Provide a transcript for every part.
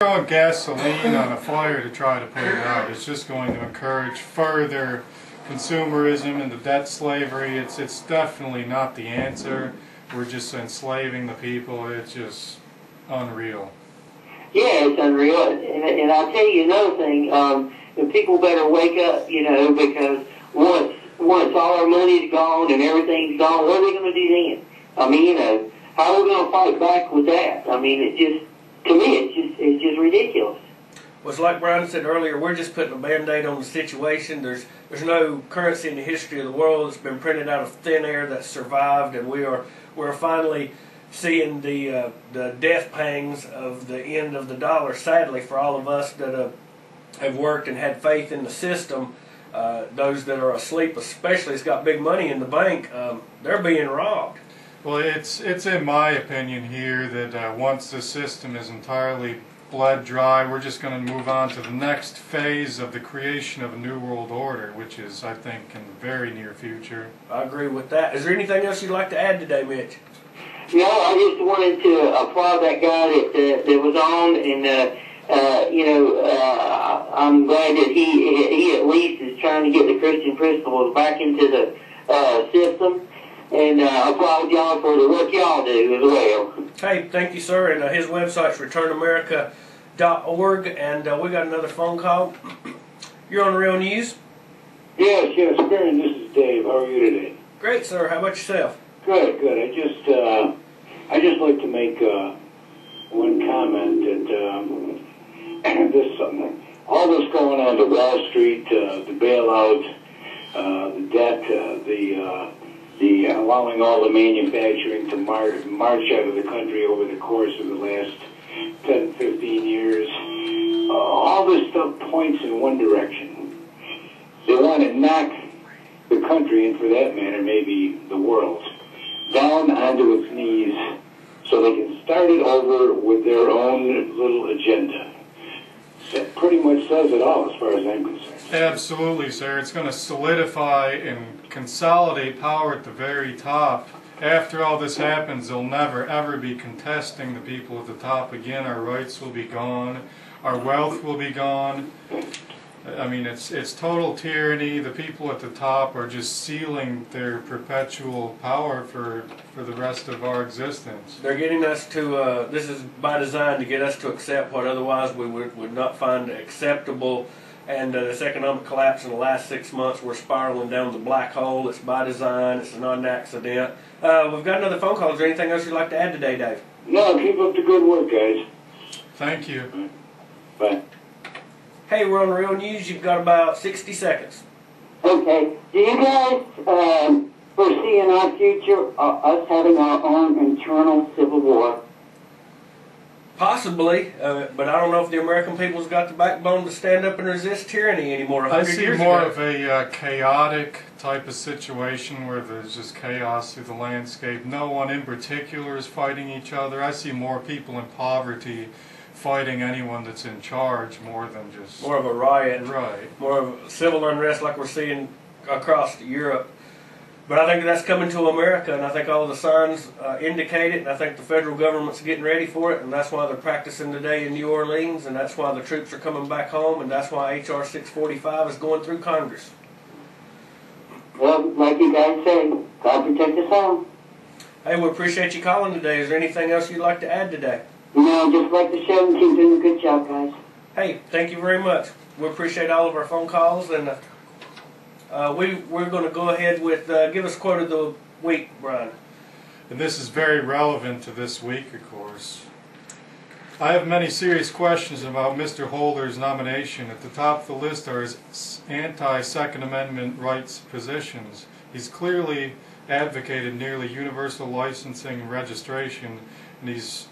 Throwing gasoline on a fire to try to put it out. It's just going to encourage further consumerism and the debt slavery. It's definitely not the answer. We're just enslaving the people. It's just unreal. Yeah, it's unreal. And I'll tell you another thing. The people better wake up, because once all our money's gone and everything's gone, what are they going to do then? I mean, how are we going to fight back with that? I mean, to me, it's just ridiculous. Well, it's like Brian said earlier, we're just putting a Band-Aid on the situation. There's no currency in the history of the world that's been printed out of thin air that's survived, and we're finally seeing the death pangs of the end of the dollar. Sadly, for all of us that have worked and had faith in the system, those that are asleep, especially, has got big money in the bank, they're being robbed. Well, it's in my opinion here that once the system is entirely bled dry, we're just going to move on to the next phase of the creation of a new world order, which is, I think, in the very near future. I agree with that. Is there anything else you'd like to add today, Mitch? No, I just wanted to applaud that guy that was on, and I'm glad that he at least is trying to get the Christian principles back into the system. And I applaud y'all for the work y'all do as well. Hey, thank you, sir. And his website's returnamerica.org. And we got another phone call. You're on the Real News. Yes, Baron, this is Dave. How are you today? Great, sir. How about yourself? Good, good. I just like to make one comment that all this going on to Wall Street, the bailout, the debt, the allowing all the manufacturing to march out of the country over the course of the last 10, 15 years, all this stuff points in one direction. They want to knock the country, and for that matter, maybe the world, down onto its knees so they can start it over with their own little agenda. That pretty much says it all as far as I'm concerned. Absolutely, sir. It's going to solidify and consolidate power at the very top. After all this happens, they'll never ever be contesting the people at the top again. Our rights will be gone. Our wealth will be gone. I mean, it's total tyranny. The people at the top are just sealing their perpetual power for the rest of our existence. They're getting us to, this is by design to get us to accept what otherwise we would not find acceptable. And this economic collapse in the last 6 months, we're spiraling down the black hole. It's by design. It's not an accident. We've got another phone call. Is there anything else you'd like to add today, Dave? No, keep up the good work, guys. Thank you. Bye. Hey, we're on the Real News. You've got about 60 seconds. Okay. Do you guys foresee in our future us having our own internal civil war? Possibly, but I don't know if the American people's got the backbone to stand up and resist tyranny anymore. I see more of a chaotic type of situation where there's just chaos through the landscape. No one in particular is fighting each other. I see more people in poverty fighting anyone that's in charge more than just... More of a riot. Right. More of civil unrest like we're seeing across Europe. But I think that's coming to America, and I think all the signs indicate it, and I think the federal government's getting ready for it, and that's why they're practicing today in New Orleans, and that's why the troops are coming back home, and that's why H.R. 645 is going through Congress. Well, like you guys say, God protect us all. Hey, we appreciate you calling today. Is there anything else you'd like to add today? No, just like the show and keep doing a good job, guys. Hey, thank you very much. We appreciate all of our phone calls, and we're going to go ahead with, give us quote of the week, Brian. And this is very relevant to this week, of course. I have many serious questions about Mr. Holder's nomination. At the top of the list are his anti-Second Amendment rights positions. He's clearly advocated nearly universal licensing and registration, and he's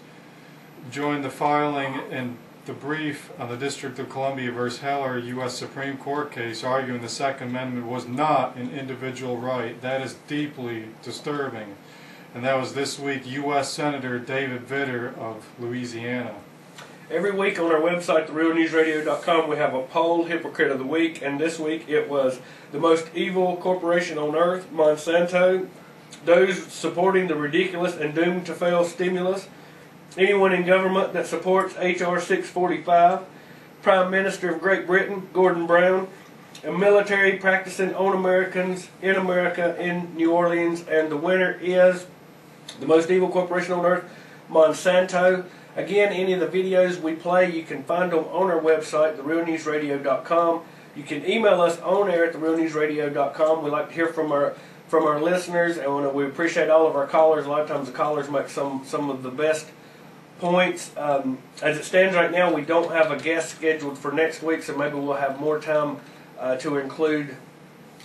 joined the filing and the brief on the District of Columbia v. Heller U.S. Supreme Court case arguing the Second Amendment was not an individual right. That is deeply disturbing. And that was this week U.S. Senator David Vitter of Louisiana. Every week on our website, therealnewsradio.com, we have a poll, Hypocrite of the Week, and this week it was the most evil corporation on earth, Monsanto, those supporting the ridiculous and doomed to fail stimulus, anyone in government that supports H.R. 645, Prime Minister of Great Britain, Gordon Brown, a military practicing on Americans in America in New Orleans, and the winner is the most evil corporation on earth, Monsanto. Again, any of the videos we play, you can find them on our website, therealnewsradio.com. You can email us on air at therealnewsradio.com. We like to hear from our listeners, and we appreciate all of our callers. A lot of times the callers make some of the best points. As it stands right now, we don't have a guest scheduled for next week, so maybe we'll have more time to include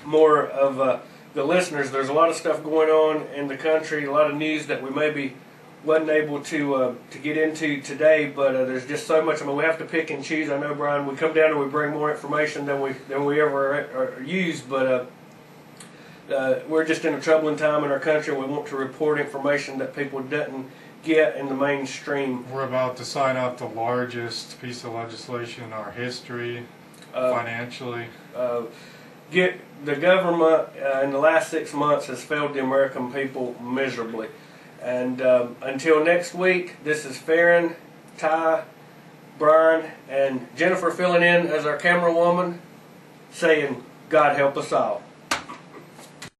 more of the listeners. There's a lot of stuff going on in the country, a lot of news that we maybe wasn't able to get into today, but there's just so much. I mean, we have to pick and choose. I know, Brian, we come down and we bring more information than we ever use, but we're just in a troubling time in our country. We want to report information that people didn't get in the mainstream. We're about to sign off the largest piece of legislation in our history, financially. The government in the last 6 months has failed the American people miserably. And until next week, this is Farron, Ty, Brian, and Jennifer filling in as our camera woman, saying, God help us all.